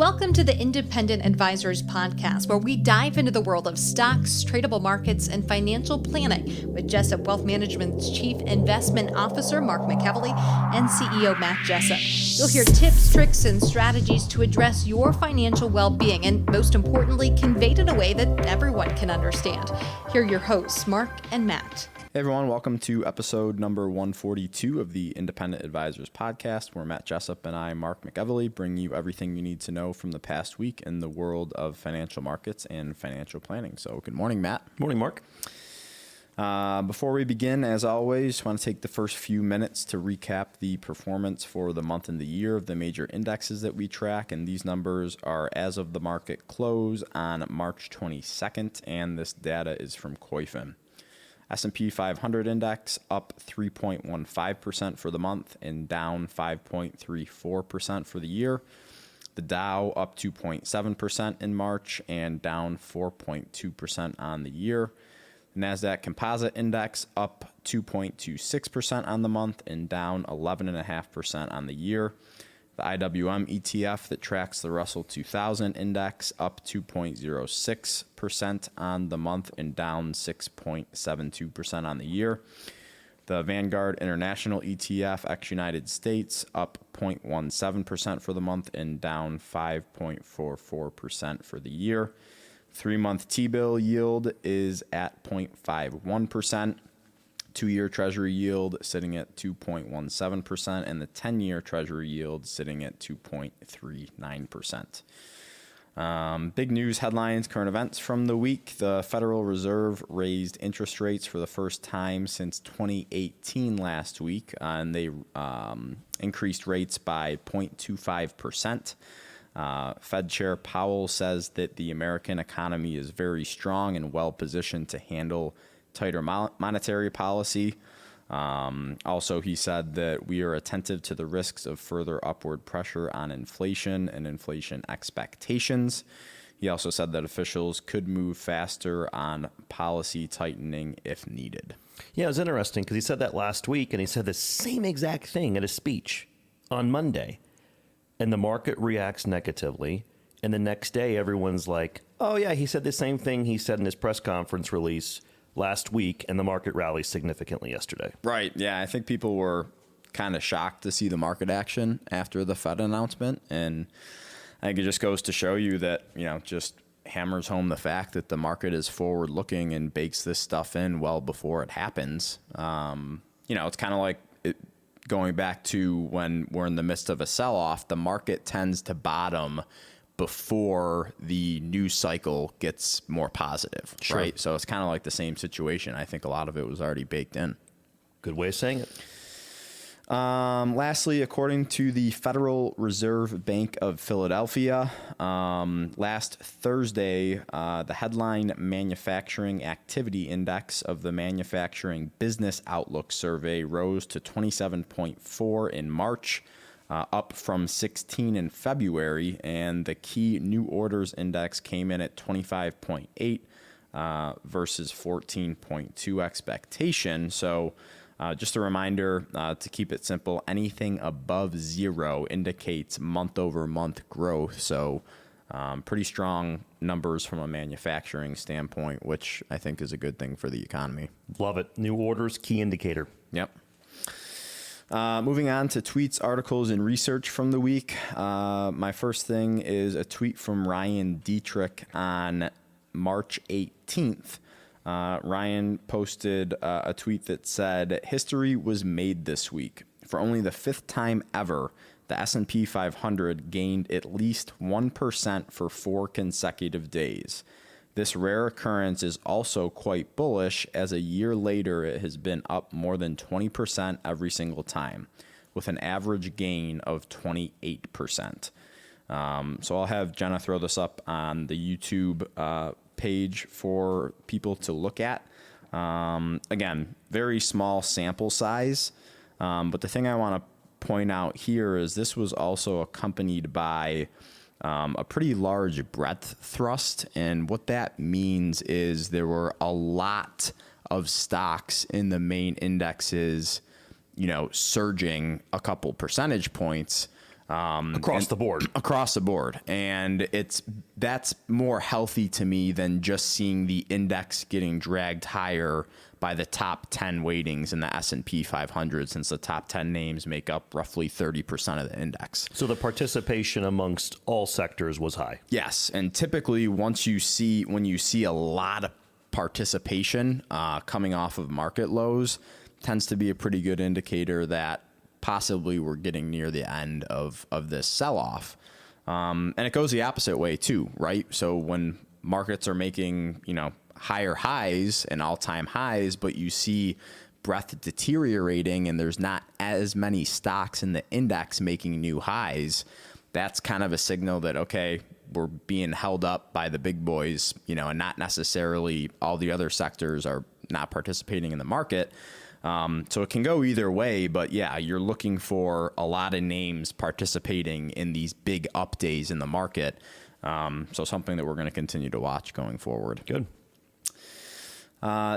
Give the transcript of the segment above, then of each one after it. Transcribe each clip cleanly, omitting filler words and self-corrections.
Welcome to the Independent Advisors Podcast, where we dive into the world of stocks, tradable markets, and financial planning with Jessup Wealth Management's Chief Investment Officer, Mark McEvely, and CEO, Matt Jessup. You'll hear tips, tricks, and strategies to address your financial well-being and, most importantly, conveyed in a way that everyone can understand. Here are your hosts, Mark and Matt. Hey everyone, welcome to episode number 142 of the Independent Advisors Podcast, where Matt Jessup and I, Mark McEvely, bring you everything you need to know from the past week in the world of financial markets and financial planning. So good morning, Matt. Morning, Mark. Before we begin, as always, I want to take the first few minutes to recap the performance for the month and the year of the major indexes that we track, and these numbers are as of the market close on March 22nd, and this data is from COIFIN. S&P 500 index up 3.15% for the month and down 5.34% for the year. The Dow up 2.7% in March and down 4.2% on the year. The NASDAQ Composite Index up 2.26% on the month and down 11.5% on the year. The IWM ETF that tracks the Russell 2000 Index up 2.06% on the month and down 6.72% on the year. The Vanguard International ETF ex-United States up 0.17% for the month and down 5.44% for the year. 3-month T-bill yield is at 0.51%. 2-year Treasury yield sitting at 2.17%, and the 10-year Treasury yield sitting at 2.39%. Big news headlines, current events from the week. The Federal Reserve raised interest rates for the first time since 2018 last week, and they increased rates by 0.25%. Fed Chair Powell says that the American economy is very strong and well positioned to handle tighter monetary policy. Also, he said that we are attentive to the risks of further upward pressure on inflation and inflation expectations. He also said that officials could move faster on policy tightening if needed. Yeah, it was interesting because he said that last week, and he said the same exact thing at a speech on Monday. And the market reacts negatively. And the next day, everyone's like, oh, yeah, he said the same thing he said in his press conference release last week, and the market rallied significantly yesterday. Right. Yeah, I think people were kind of shocked to see the market action after the Fed announcement. And I think it just goes to show you that, just hammers home the fact that the market is forward looking and bakes this stuff in well before it happens. It's kind of like going back to when we're in the midst of a sell-off, the market tends to bottom before the news cycle gets more positive, sure. Right? So it's kind of like the same situation. I think a lot of it was already baked in. Good way of saying it. Lastly, according to the Federal Reserve Bank of Philadelphia, last Thursday, the headline Manufacturing Activity Index of the Manufacturing Business Outlook Survey rose to 27.4 in March, up from 16 in February, and the key new orders index came in at 25.8 versus 14.2 expectation. So just a reminder to keep it simple, anything above 0 indicates month-over-month growth. So pretty strong numbers from a manufacturing standpoint, which I think is a good thing for the economy. Love it. New orders, key indicator. Yep. Moving on to tweets, articles, and research from the week. My first thing is a tweet from Ryan Dietrich on March 18th. Ryan posted a tweet that said, "History was made this week. For only the 5th time ever, the S&P 500 gained at least 1% for 4 consecutive days. This rare occurrence is also quite bullish, as a year later it has been up more than 20% every single time, with an average gain of 28%. So I'll have Jenna throw this up on the YouTube page for people to look at. Again, very small sample size, but the thing I want to point out here is this was also accompanied by a pretty large breadth thrust. And what that means is there were a lot of stocks in the main indexes, surging a couple percentage points. Across the board. Across the board. And that's more healthy to me than just seeing the index getting dragged higher by the top 10 weightings in the S&P 500, since the top 10 names make up roughly 30% of the index. So the participation amongst all sectors was high. Yes. And typically when you see a lot of participation coming off of market lows, tends to be a pretty good indicator that possibly we're getting near the end of this sell-off. And it goes the opposite way too, right? So when markets are making, higher highs and all-time highs, but you see breadth deteriorating and there's not as many stocks in the index making new highs, that's kind of a signal that, okay, we're being held up by the big boys, and not necessarily all the other sectors are not participating in the market. So it can go either way, but yeah, you're looking for a lot of names participating in these big up days in the market. So something that we're going to continue to watch going forward. Good.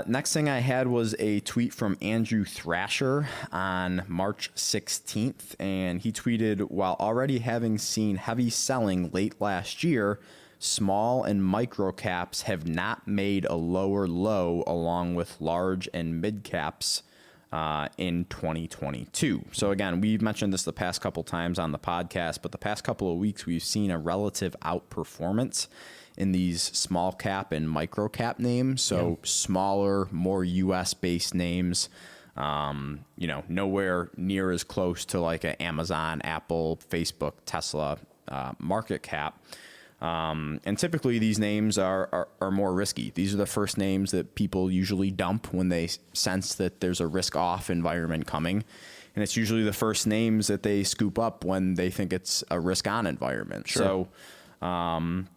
Next thing I had was a tweet from Andrew Thrasher on March 16th, and he tweeted, while already having seen heavy selling late last year, small and micro caps have not made a lower low along with large and mid caps in 2022. So again, we've mentioned this the past couple times on the podcast, but the past couple of weeks we've seen a relative outperformance in these small cap and micro cap names. So smaller, more US based names, nowhere near as close to like an Amazon, Apple, Facebook, Tesla market cap. And typically these names are more risky. These are the first names that people usually dump when they sense that there's a risk off environment coming. And it's usually the first names that they scoop up when they think it's a risk on environment. Sure. So,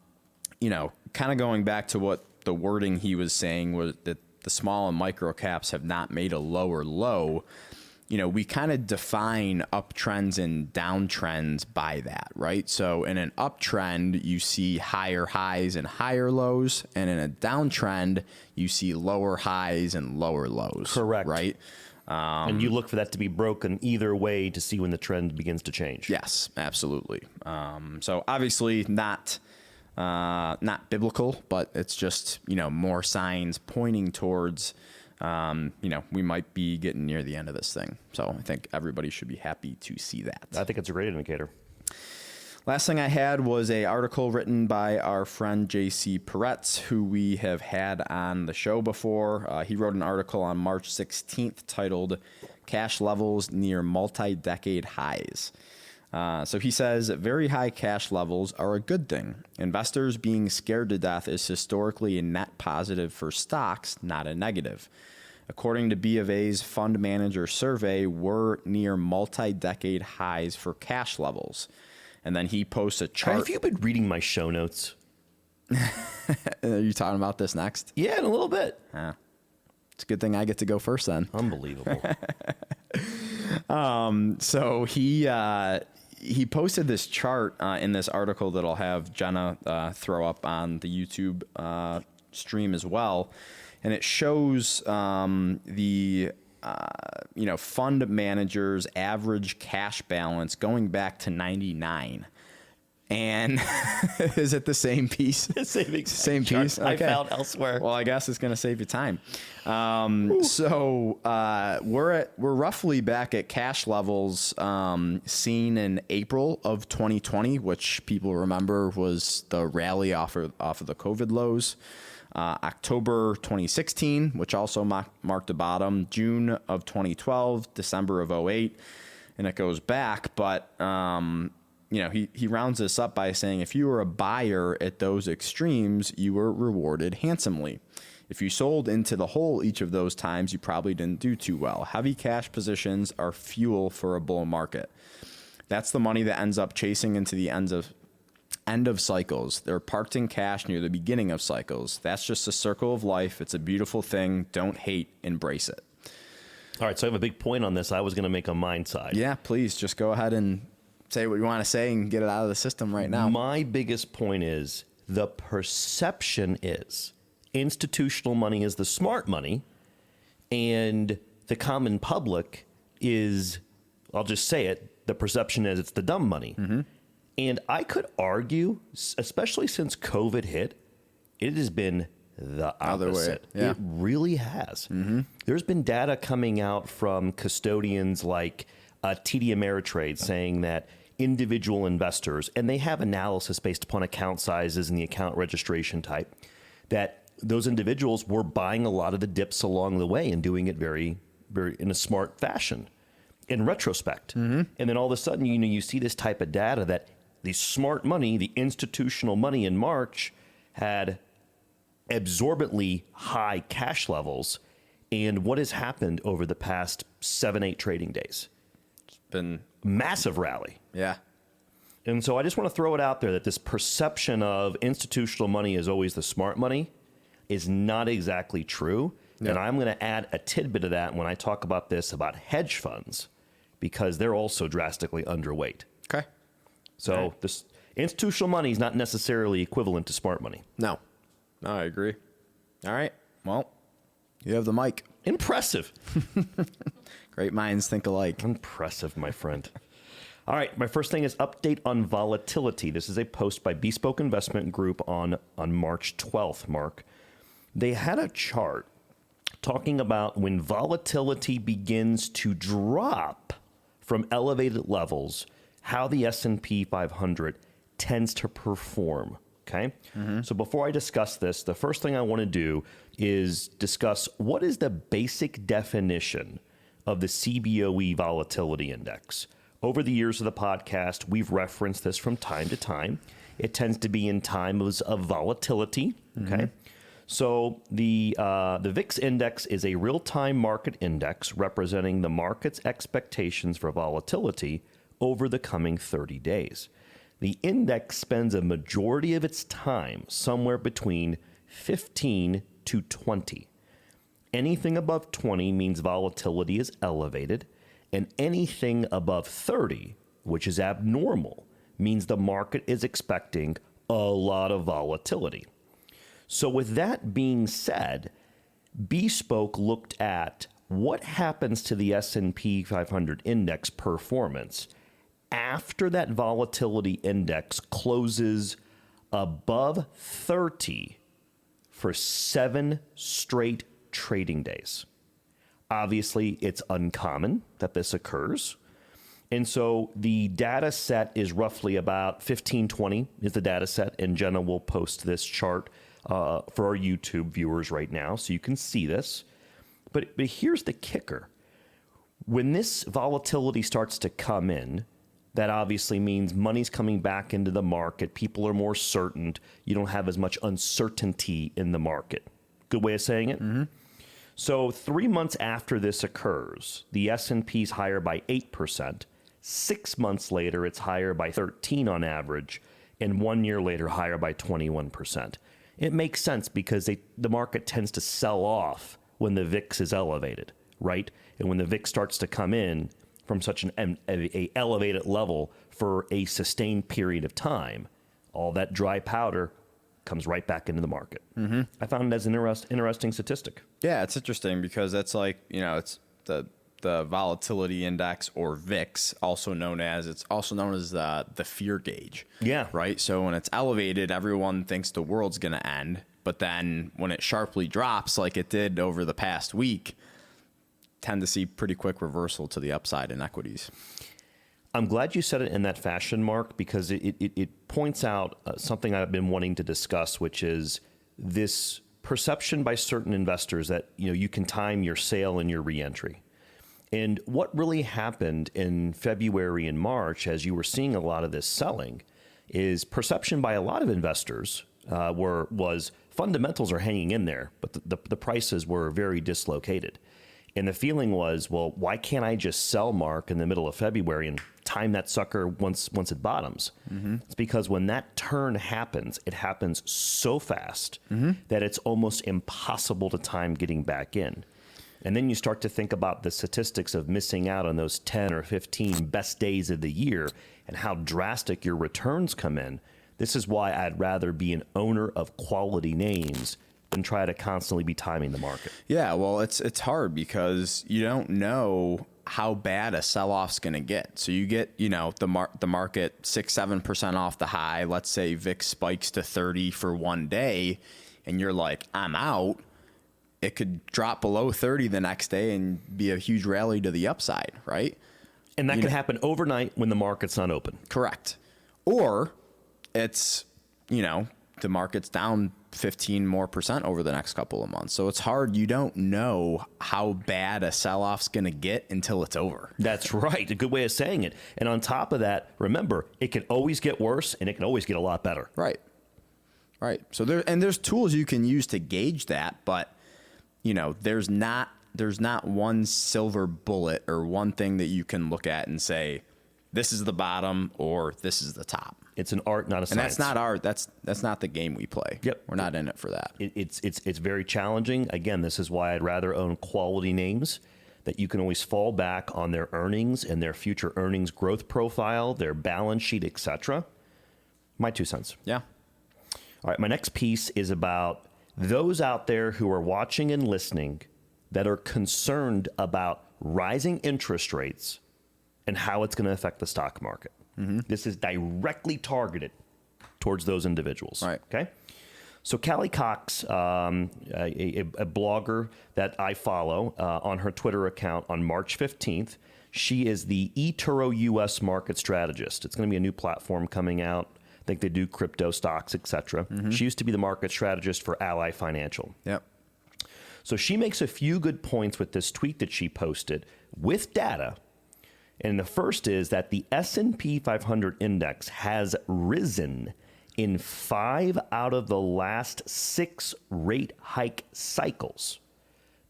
kind of going back to what the wording he was saying was that the small and micro caps have not made a lower low. We kind of define uptrends and downtrends by that, right? So in an uptrend, you see higher highs and higher lows. And in a downtrend, you see lower highs and lower lows. Correct. Right? And you look for that to be broken either way to see when the trend begins to change. Yes, absolutely. So obviously not biblical, but it's just, more signs pointing towards, we might be getting near the end of this thing. So I think everybody should be happy to see that. I think it's a great indicator. Last thing I had was a article written by our friend J.C. Peretz, who we have had on the show before. He wrote an article on March 16th titled Cash Levels Near Multi-Decade Highs. So he says, very high cash levels are a good thing. Investors being scared to death is historically a net positive for stocks, not a negative. According to B of A's fund manager survey, we're near multi-decade highs for cash levels. And then he posts a chart. Have you been reading my show notes? Are you talking about this next? Yeah, in a little bit. It's a good thing I get to go first then. Unbelievable. So he posted this chart in this article that I'll have Jenna throw up on the YouTube stream as well. And it shows the fund managers' average cash balance going back to 99. And is it the same piece? Same piece? Okay. I found elsewhere. Well, I guess it's going to save you time. So we're roughly back at cash levels seen in April of 2020, which people remember was the rally off of the COVID lows. October 2016, which also marked a bottom. June of 2012, December of 08, and it goes back. But he rounds this up by saying if you were a buyer at those extremes, you were rewarded handsomely. If you sold into the hole each of those times, you probably didn't do too well. Heavy cash positions are fuel for a bull market. That's the money that ends up chasing into the end of cycles. They're parked in cash near the beginning of cycles. That's just a circle of life. It's a beautiful thing. Don't hate, embrace it. All right, so I have a big point on this. I was going to make a mind side. Yeah, please just go ahead and say what you want to say and get it out of the system right now. My biggest point is the perception is institutional money is the smart money, and the common public is, I'll just say it, the perception is it's the dumb money. And I could argue, especially since COVID hit, it has been the opposite. Yeah. It really has. There's been data coming out from custodians like TD Ameritrade saying that individual investors, and they have analysis based upon account sizes and the account registration type, that those individuals were buying a lot of the dips along the way and doing it very, very in a smart fashion in retrospect. And then all of a sudden, you see this type of data that the smart money, the institutional money in March had absorbently high cash levels. And what has happened over the past 7-8 trading days? It's been massive rally. Yeah. And so I just want to throw it out there that this perception of institutional money is always the smart money is not exactly true. Yeah. And I'm going to add a tidbit of that when I talk about this about hedge funds, because they're also drastically underweight. Okay. So this institutional money is not necessarily equivalent to smart money. No, I agree. All right. Well, you have the mic. Impressive. Great minds think alike. Impressive, my friend. All right. My first thing is update on volatility. This is a post by Bespoke Investment Group on March 12th, Mark. They had a chart talking about when volatility begins to drop from elevated levels, how the S&P 500 tends to perform, okay? So before I discuss this, the first thing I want to do is discuss what is the basic definition of the CBOE Volatility Index. Over the years of the podcast, we've referenced this from time to time. It tends to be in times of volatility, okay? So the VIX index is a real-time market index representing the market's expectations for volatility over the coming 30 days. The index spends a majority of its time somewhere between 15 to 20. Anything above 20 means volatility is elevated, and anything above 30, which is abnormal, means the market is expecting a lot of volatility. So with that being said, Bespoke looked at what happens to the S&P 500 index performance after that volatility index closes above 30 for 7 straight trading days. Obviously, it's uncommon that this occurs. And so the data set is roughly about 1520 is the data set. And Jenna will post this chart for our YouTube viewers right now so you can see this. But here's the kicker. When this volatility starts to come in, that obviously means money's coming back into the market. People are more certain. You don't have as much uncertainty in the market. Good way of saying it? So 3 months after this occurs, the S&P's higher by 8%. 6 months later, it's higher by 13 on average. And 1 year later, higher by 21%. It makes sense because the market tends to sell off when the VIX is elevated, right? And when the VIX starts to come in from such an elevated level for a sustained period of time, all that dry powder comes right back into the market. I found it as an interesting statistic. Yeah, it's interesting because that's like, it's the volatility index, or VIX, also known as the fear gauge. Yeah. Right. So when it's elevated, everyone thinks the world's going to end. But then when it sharply drops, like it did over the past week, tend to see pretty quick reversal to the upside in equities. I'm glad you said it in that fashion, Mark, because it points out something I've been wanting to discuss, which is this perception by certain investors that you can time your sale and your reentry. And what really happened in February and March, as you were seeing a lot of this selling, is perception by a lot of investors was fundamentals are hanging in there, but the prices were very dislocated. And the feeling was, well, why can't I just sell, Mark, in the middle of February and time that sucker once it bottoms? It's because when that turn happens, it happens so fast that it's almost impossible to time getting back in. And then you start to think about the statistics of missing out on those 10 or 15 best days of the year and how drastic your returns come in. This is why I'd rather be an owner of quality names than try to constantly be timing the market. Yeah, well, it's hard because you don't know how bad a sell-off's going to get. So you get, the market 6-7% off the high. Let's say VIX spikes to 30 for one day, and you're like, I'm out. It could drop below 30 the next day and be a huge rally to the upside, right? And that can happen overnight when the market's not open. Correct. Or it's, the market's down 15% more over the next couple of months. So it's hard. You don't know how bad a sell-off's going to get until it's over. That's right. A good way of saying it. And on top of that, remember, it can always get worse and it can always get a lot better. Right. So there's tools you can use to gauge that, but there's not one silver bullet or one thing that you can look at and say, this is the bottom or this is the top. It's an art, not a science. And that's not the game we play. Yep. We're not in it for that. It's very challenging. Again, this is why I'd rather own quality names that you can always fall back on their earnings and their future earnings growth profile, their balance sheet, etc. My 2 cents. Yeah. All right, my next piece is about those out there who are watching and listening that are concerned about rising interest rates and how it's going to affect the stock market. Mm-hmm. This is directly targeted towards those individuals. Right. Okay. So Callie Cox, a blogger that I follow on her Twitter account on March 15th, she is the eToro US market strategist. It's going to be a new platform coming out. I think they do crypto stocks, etc. Mm-hmm. She used to be the market strategist for Ally Financial. Yep. So she makes a few good points with this tweet that she posted with data. And the first is that the S&P 500 index has risen in 5 out of the last 6 rate hike cycles.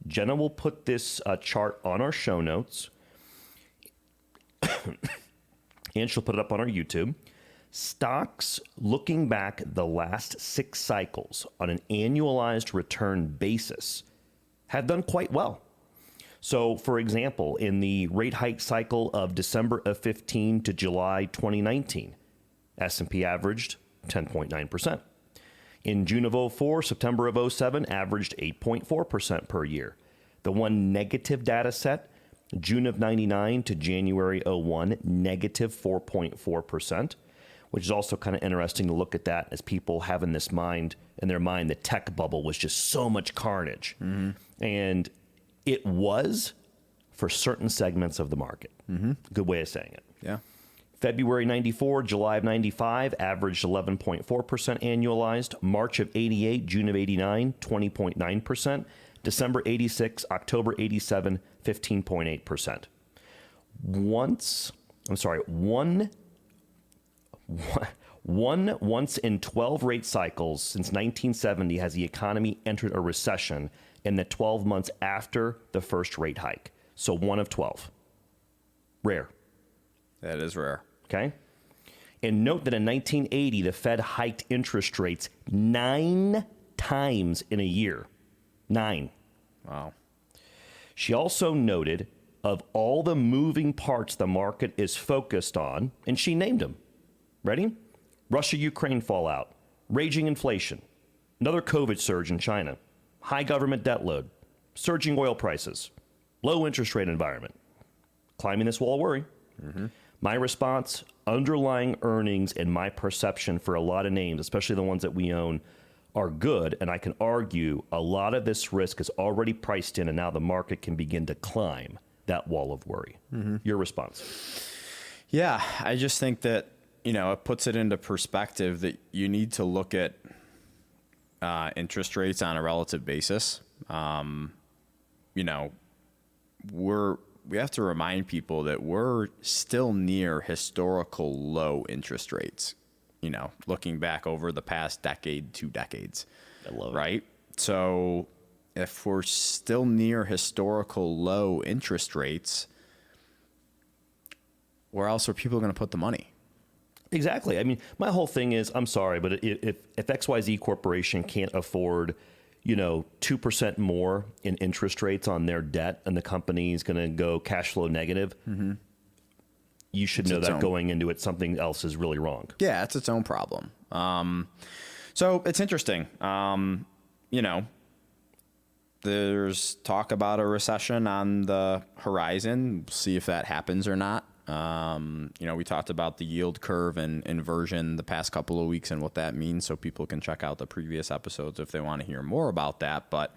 Jenna will put this chart on our show notes, and she'll put it up on our YouTube. Stocks looking back the last 6 cycles on an annualized return basis have done quite well. So, for example, in the rate hike cycle of December of 15 to July 2019, S&P averaged 10.9%. In June of 04, September of 07, averaged 8.4% per year. The one negative data set, June of 99 to January 01, negative 4.4%, which is also kind of interesting to look at that as people have in their mind, the tech bubble was just so much carnage. Mm-hmm. And it was for certain segments of the market. Mm-hmm. Good way of saying it. Yeah. February 94, July of 95, averaged 11.4% annualized. March of 88, June of 89, 20.9%. December 86, October 87, 15.8%. Once in 12 rate cycles since 1970 has the economy entered a recession in the 12 months after the first rate hike. So 1 of 12. Rare. That is rare. Okay. And note that in 1980, the Fed hiked interest rates 9 times in a year. 9. Wow. She also noted of all the moving parts the market is focused on, and she named them. Ready? Russia-Ukraine fallout, raging inflation, another COVID surge in China, high government debt load, surging oil prices, low interest rate environment, climbing this wall of worry. Mm-hmm. My response, underlying earnings and my perception for a lot of names, especially the ones that we own, are good. And I can argue a lot of this risk is already priced in, and now the market can begin to climb that wall of worry. Mm-hmm. Your response? Yeah, I just think that, it puts it into perspective that you need to look at interest rates on a relative basis. We have to remind people that we're still near historical low interest rates, looking back over the past decade, 2 decades. I love it. Right? So if we're still near historical low interest rates, where else are people going to put the money? Exactly. I mean, my whole thing is, I'm sorry, but if XYZ Corporation can't afford, 2% more in interest rates on their debt, and the company is going to go cash flow negative, mm-hmm. You should know that going into it, something else is really wrong. Yeah, it's its own problem. So it's interesting. there's talk about a recession on the horizon. We'll see if that happens or not. We talked about the yield curve and inversion the past couple of weeks and what that means, so people can check out the previous episodes if they want to hear more about that. But,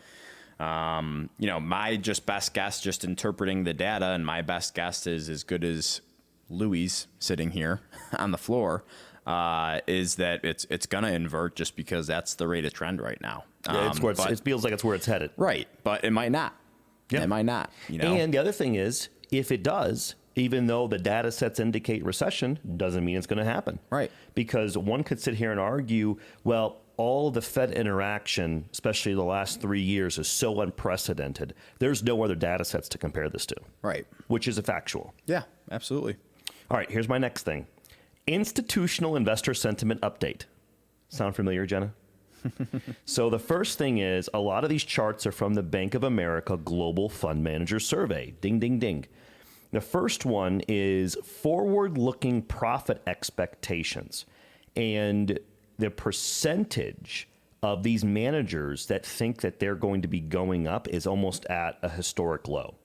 my just best guess, just interpreting the data, and my best guess is as good as Louis sitting here on the floor, is that it's going to invert just because that's the rate of trend right now. Yeah, it feels like it's where it's headed. Right, but it might not. Yeah. It might not. And the other thing is, if it does, even though the data sets indicate recession, doesn't mean it's going to happen. Right. Because one could sit here and argue, well, all of the Fed interaction, especially the last 3 years, is so unprecedented. There's no other data sets to compare this to. Right. Which is a factual. Yeah, absolutely. All right, here's my next thing. Institutional investor sentiment update. Sound familiar, Jenna? So the first thing is, a lot of these charts are from the Bank of America Global Fund Manager Survey. Ding, ding, ding. The first one is forward-looking profit expectations. And the percentage of these managers that think that they're going to be going up is almost at a historic low.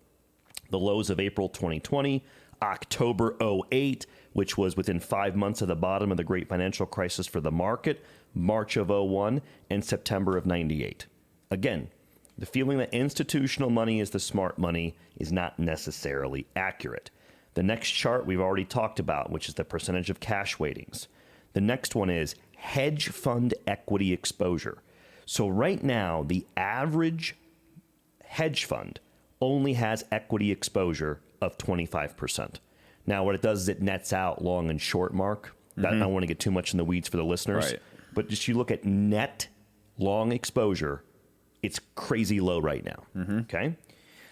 The lows of April 2020, October 2008, which was within 5 months of the bottom of the great financial crisis for the market, March of 2001, and September of 98. Again, the feeling that institutional money is the smart money is not necessarily accurate. The next chart we've already talked about, which is the percentage of cash weightings. The next one is hedge fund equity exposure. So right now, the average hedge fund only has equity exposure of 25%. Now, what it does is it nets out long and short, Mark. That, I don't want to get too much in the weeds for the listeners. Right. But just you look at net long exposure, it's crazy low right now. Okay?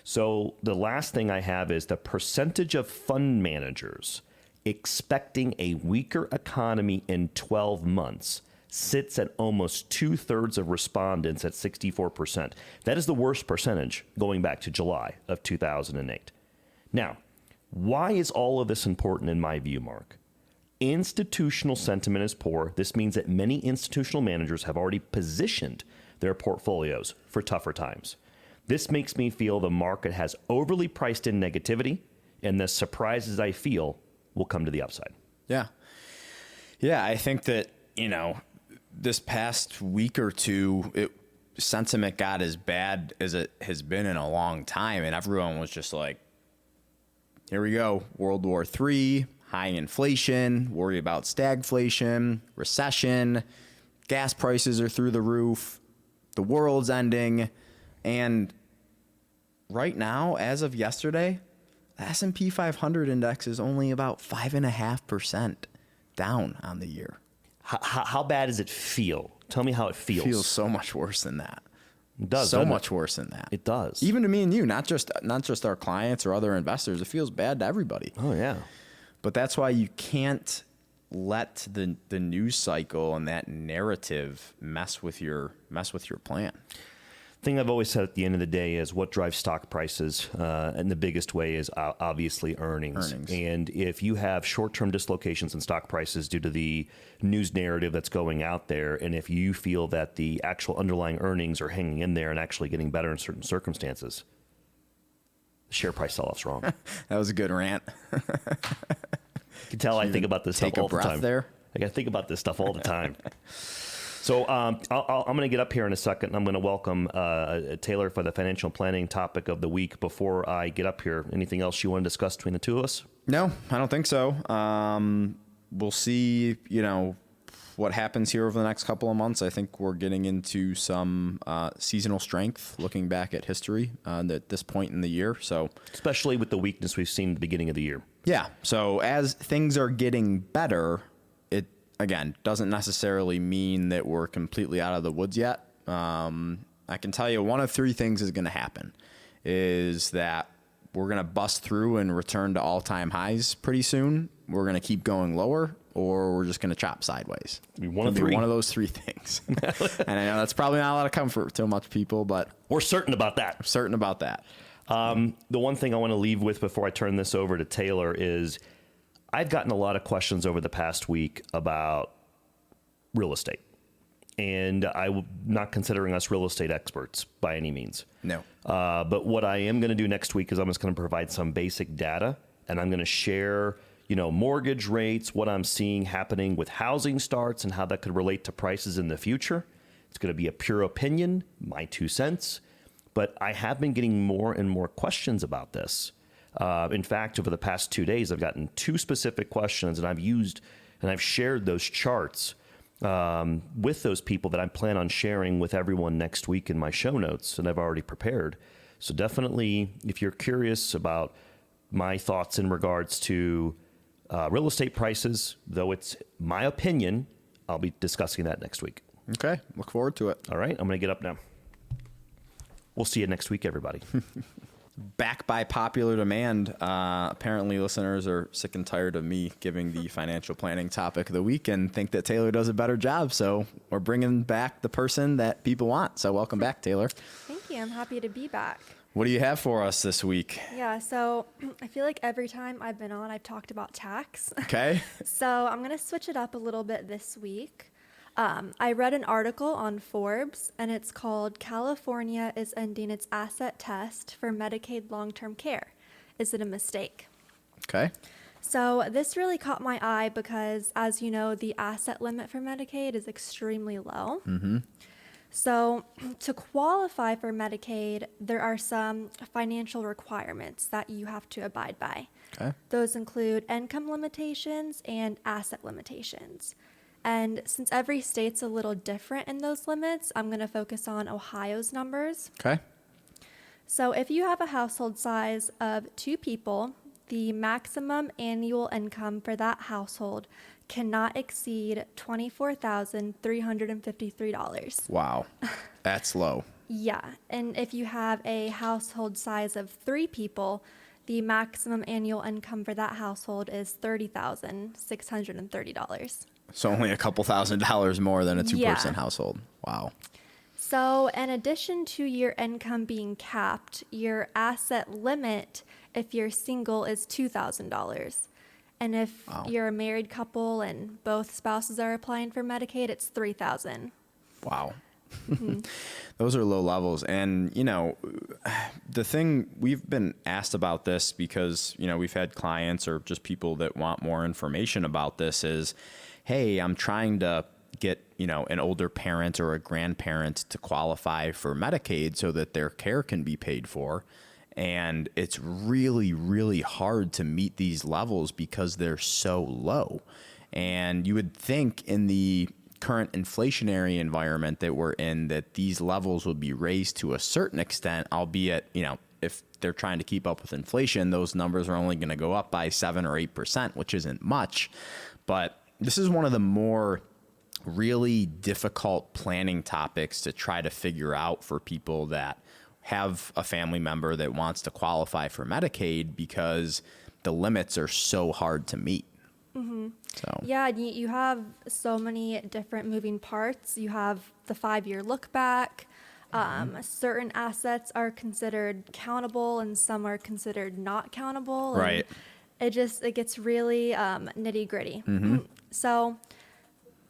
So the last thing I have is the percentage of fund managers expecting a weaker economy in 12 months sits at almost 2/3 of respondents at 64%. That is the worst percentage going back to July of 2008. Now, why is all of this important in my view, Mark? Institutional sentiment is poor. This means that many institutional managers have already positioned their portfolios for tougher times. This makes me feel the market has overly priced in negativity, and the surprises I feel will come to the upside. Yeah. Yeah, I think that, this past week or two, sentiment got as bad as it has been in a long time, and everyone was just like, here we go, World War III, high inflation, worry about stagflation, recession, gas prices are through the roof, the world's ending, and right now, as of yesterday, the S&P 500 index is only about 5.5% down on the year. How bad does it feel? Tell me how it feels. It feels so much worse than that. It does. So much worse than that. It does. Even to me and you, not just our clients or other investors. It feels bad to everybody. Oh yeah. But that's why you can't let the news cycle and that narrative mess with your plan. Thing I've always said at the end of the day is what drives stock prices, and the biggest way is obviously earnings. And if you have short-term dislocations in stock prices due to the news narrative that's going out there, and if you feel that the actual underlying earnings are hanging in there and actually getting better in certain circumstances, the share price sell-off's wrong. That was a good rant. You can tell I think about this stuff all the time. There. I got to think about this stuff all the time. So I'm going to get up here in a second, and I'm going to welcome Taylor for the financial planning topic of the week. Before I get up here, anything else you want to discuss between the two of us? No, I don't think so. We'll see, what happens here over the next couple of months. I think we're getting into some seasonal strength, looking back at history at this point in the year. So, especially with the weakness we've seen at the beginning of the year. Yeah. So as things are getting better, it, again, doesn't necessarily mean that we're completely out of the woods yet. I can tell you one of three things is going to happen is that we're going to bust through and return to all-time highs pretty soon. We're going to keep going lower, or we're just going to chop sideways. One of those three things. And I know that's probably not a lot of comfort to much people, but we're certain about that. The one thing I want to leave with before I turn this over to Taylor is I've gotten a lot of questions over the past week about real estate. And I'm not considering us real estate experts by any means. No. But what I am going to do next week is I'm just going to provide some basic data, and I'm going to share, mortgage rates, what I'm seeing happening with housing starts and how that could relate to prices in the future. It's going to be a pure opinion, my 2 cents. But I have been getting more and more questions about this. In fact, over the past 2 days, I've gotten 2 specific questions, and I've shared those charts with those people that I plan on sharing with everyone next week in my show notes, and I've already prepared. So definitely, if you're curious about my thoughts in regards to real estate prices, though it's my opinion, I'll be discussing that next week. Okay. Look forward to it. All right. I'm going to get up now. We'll see you next week, everybody. Back by popular demand, apparently listeners are sick and tired of me giving the financial planning topic of the week and think that Taylor does a better job. So we're bringing back the person that people want. So welcome back, Taylor. Thank you. I'm happy to be back. What do you have for us this week? Yeah, so I feel like every time I've been on, I've talked about tax. Okay. So I'm going to switch it up a little bit this week. I read an article on Forbes, and it's called "California is Ending Its Asset Test for Medicaid Long-Term Care. Is it a mistake?" Okay. So this really caught my eye because, as you know, the asset limit for Medicaid is extremely low. Mm-hmm. So to qualify for Medicaid, there are some financial requirements that you have to abide by. Okay. Those include income limitations and asset limitations. And since every state's a little different in those limits, I'm going to focus on Ohio's numbers. Okay. So if you have a household size of 2 people, the maximum annual income for that household cannot exceed $24,353. Wow. That's low. Yeah. And if you have a household size of 3 people, the maximum annual income for that household is $30,630. So only a couple $1,000s more than a 2-person household. Wow. So in addition to your income being capped, your asset limit, if you're single, is $2,000. And if you're a married couple and both spouses are applying for Medicaid, it's $3,000. Wow. Mm-hmm. Those are low levels. And, the thing, we've been asked about this because, we've had clients or just people that want more information about this is, hey, I'm trying to get, an older parent or a grandparent to qualify for Medicaid so that their care can be paid for. And it's really, really hard to meet these levels because they're so low. And you would think in the current inflationary environment that we're in that these levels would be raised to a certain extent, albeit, if they're trying to keep up with inflation, those numbers are only going to go up by 7 or 8%, which isn't much. But this is one of the more really difficult planning topics to try to figure out for people that have a family member that wants to qualify for Medicaid because the limits are so hard to meet. Mm-hmm. So yeah, you have so many different moving parts. You have the 5-year look back. Certain assets are considered countable and some are considered not countable. Right. It gets really nitty gritty. Mm-hmm. So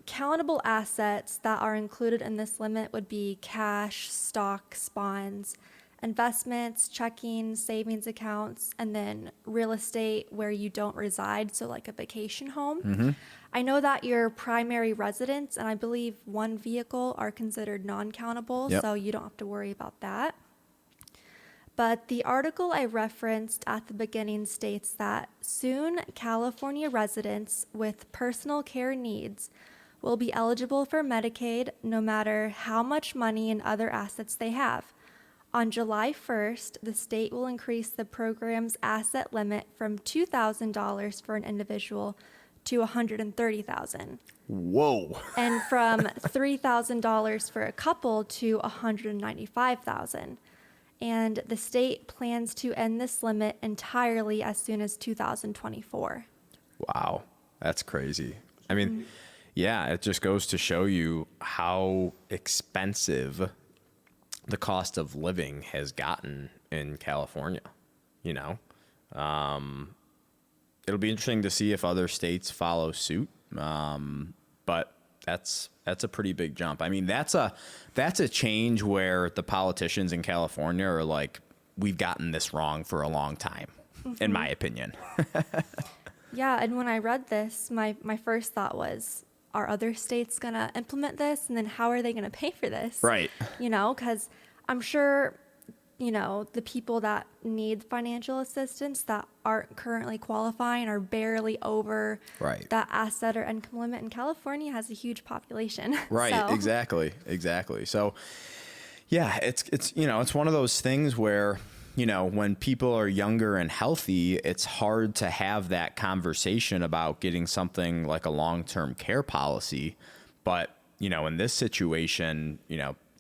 countable assets that are included in this limit would be cash, stocks, bonds, investments, checking, savings accounts, and then real estate where you don't reside, so like a vacation home. Mm-hmm. I know that your primary residence and I believe one vehicle are considered non-countable, Yep. so you don't have to worry about that. But the article I referenced at the beginning states that soon California residents with personal care needs will be eligible for Medicaid no matter how much money and other assets they have. On July 1st, the state will increase the program's asset limit from $2,000 for an individual to $130,000. Whoa. And from $3,000 for a couple to $195,000. And the state plans to end this limit entirely as soon as 2024. Wow. That's crazy. I mean, yeah, it just goes to show you how expensive the cost of living has gotten in California. It'll be interesting to see if other states follow suit. But that's a pretty big jump. I mean, that's a change where the politicians in California are like, we've gotten this wrong for a long time, in my opinion. Yeah, and when I read this, my first thought was, are other states going to implement this? And then how are they going to pay for this? Right. Because I'm sure, the people that need financial assistance that aren't currently qualifying are barely over Right. that asset or income limit. And California has a huge population. Right. So. Exactly. So, yeah, it's one of those things where, when people are younger and healthy, it's hard to have that conversation about getting something like a long-term care policy. But, in this situation,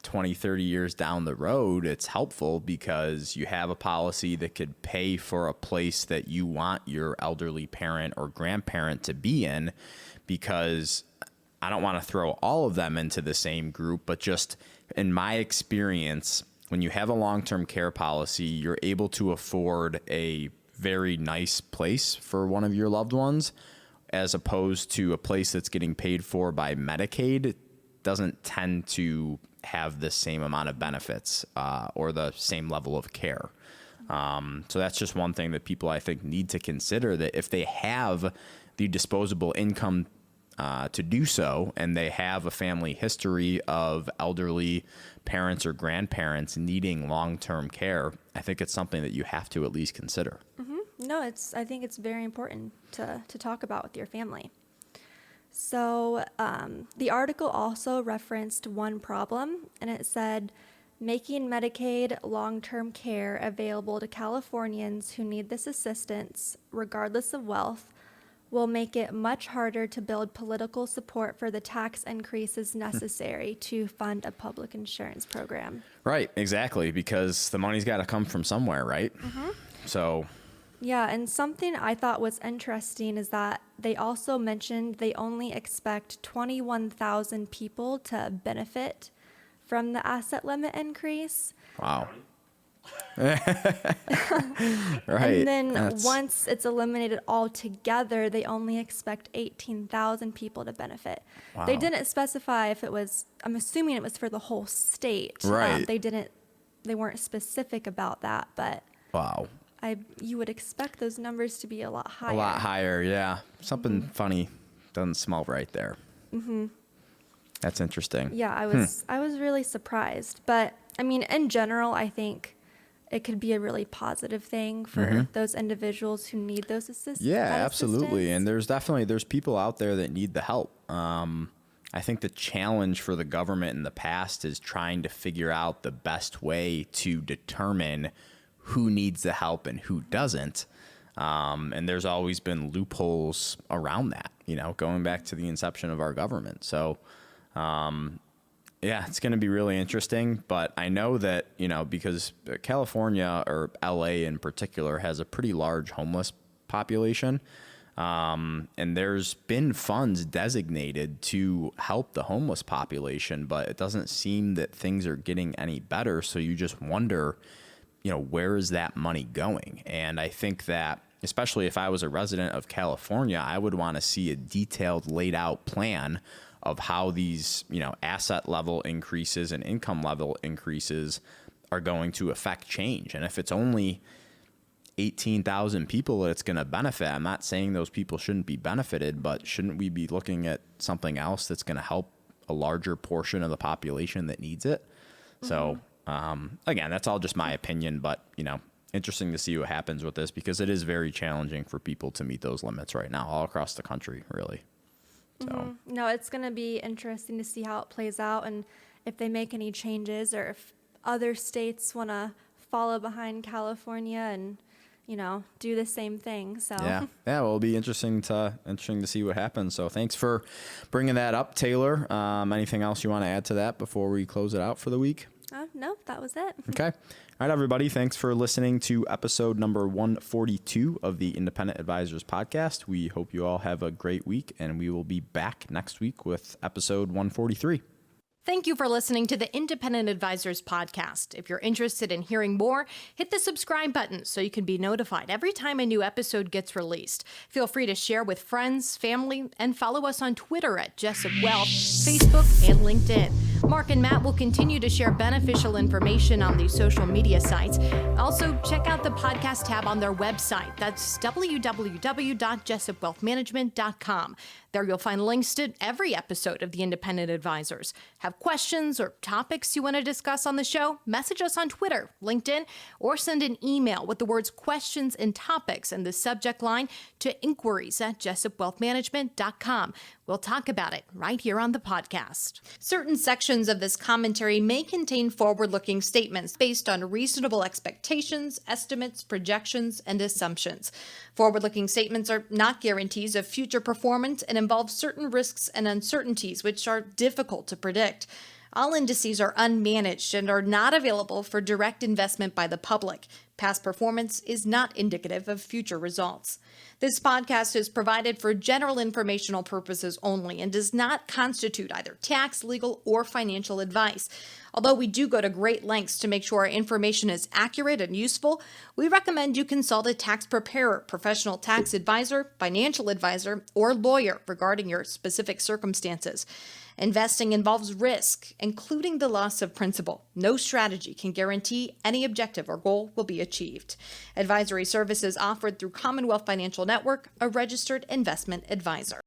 20, 30 years down the road, it's helpful because you have a policy that could pay for a place that you want your elderly parent or grandparent to be in, because I don't want to throw all of them into the same group, but just in my experience, when you have a long-term care policy, you're able to afford a very nice place for one of your loved ones, as opposed to a place that's getting paid for by Medicaid. It doesn't tend to have the same amount of benefits or the same level of care. So that's just one thing that people, I think, need to consider, that if they have the disposable income to do so, and they have a family history of elderly parents or grandparents needing long-term care, I think it's something that you have to at least consider. No, I think it's very important to talk about with your family. So the article also referenced one problem, and it said, making Medicaid long-term care available to Californians who need this assistance, regardless of wealth, will make it much harder to build political support for the tax increases necessary to fund a public insurance program. Right, exactly, because the money's got to come from somewhere, right? So... Yeah, and something I thought was interesting is that they also mentioned they only expect 21,000 people to benefit from the asset limit increase. Wow. Right. And then once it's eliminated altogether, they only expect 18,000 people to benefit. Wow. They didn't specify if it was, I'm assuming it was for the whole state. Right. They weren't specific about that, but Wow. You would expect those numbers to be a lot higher. A lot higher, yeah. Something funny doesn't smell right there. That's interesting. Yeah, I was really surprised. But, I mean, in general, I think it could be a really positive thing for those individuals who need those assistance. Yeah, absolutely. And there's people out there that need the help. I think the challenge for the government in the past is trying to figure out the best way to determine who needs the help and who doesn't. And there's always been loopholes around that, going back to the inception of our government. So, it's going to be really interesting. But I know that, because California, or LA in particular, has a pretty large homeless population. And there's been funds designated to help the homeless population, but it doesn't seem that things are getting any better. So you just wonder, where is that money going? And I think that, especially if I was a resident of California, I would want to see a detailed, laid out plan of how these, asset level increases and income level increases are going to affect change. And if it's only 18,000 people that it's going to benefit, I'm not saying those people shouldn't be benefited, but shouldn't we be looking at something else that's going to help a larger portion of the population that needs it? So, again, that's all just my opinion, but, interesting to see what happens with this, because it is very challenging for people to meet those limits right now all across the country, really. So No, it's going to be interesting to see how it plays out, and if they make any changes, or if other states want to follow behind California and, do the same thing. So yeah, well, it'll be interesting to see what happens. So thanks for bringing that up, Taylor. Anything else you want to add to that before we close it out for the week? No, that was it. Okay. All right, everybody. Thanks for listening to episode number 142 of the Independent Advisors Podcast. We hope you all have a great week, and we will be back next week with episode 143. Thank you for listening to the Independent Advisors Podcast. If you're interested in hearing more, hit the subscribe button so you can be notified every time a new episode gets released. Feel free to share with friends, family, and follow us on Twitter at Jessup Wealth, Facebook, and LinkedIn. Mark and Matt will continue to share beneficial information on these social media sites. Also, check out the podcast tab on their website. That's www.jessupwealthmanagement.com. There you'll find links to every episode of the Independent Advisors. Have questions or topics you want to discuss on the show? Message us on Twitter, LinkedIn, or send an email with the words questions and topics in the subject line to inquiries@jessupwealthmanagement.com. We'll talk about it right here on the podcast. Certain sections of this commentary may contain forward-looking statements based on reasonable expectations, estimates, projections, and assumptions. Forward-looking statements are not guarantees of future performance and involve certain risks and uncertainties which are difficult to predict. All indices are unmanaged and are not available for direct investment by the public. Past performance is not indicative of future results. This podcast is provided for general informational purposes only and does not constitute either tax, legal, or financial advice. Although we do go to great lengths to make sure our information is accurate and useful, we recommend you consult a tax preparer, professional tax advisor, financial advisor, or lawyer regarding your specific circumstances. Investing involves risk, including the loss of principal. No strategy can guarantee any objective or goal will be achieved. Advisory services offered through Commonwealth Financial Network, a registered investment advisor.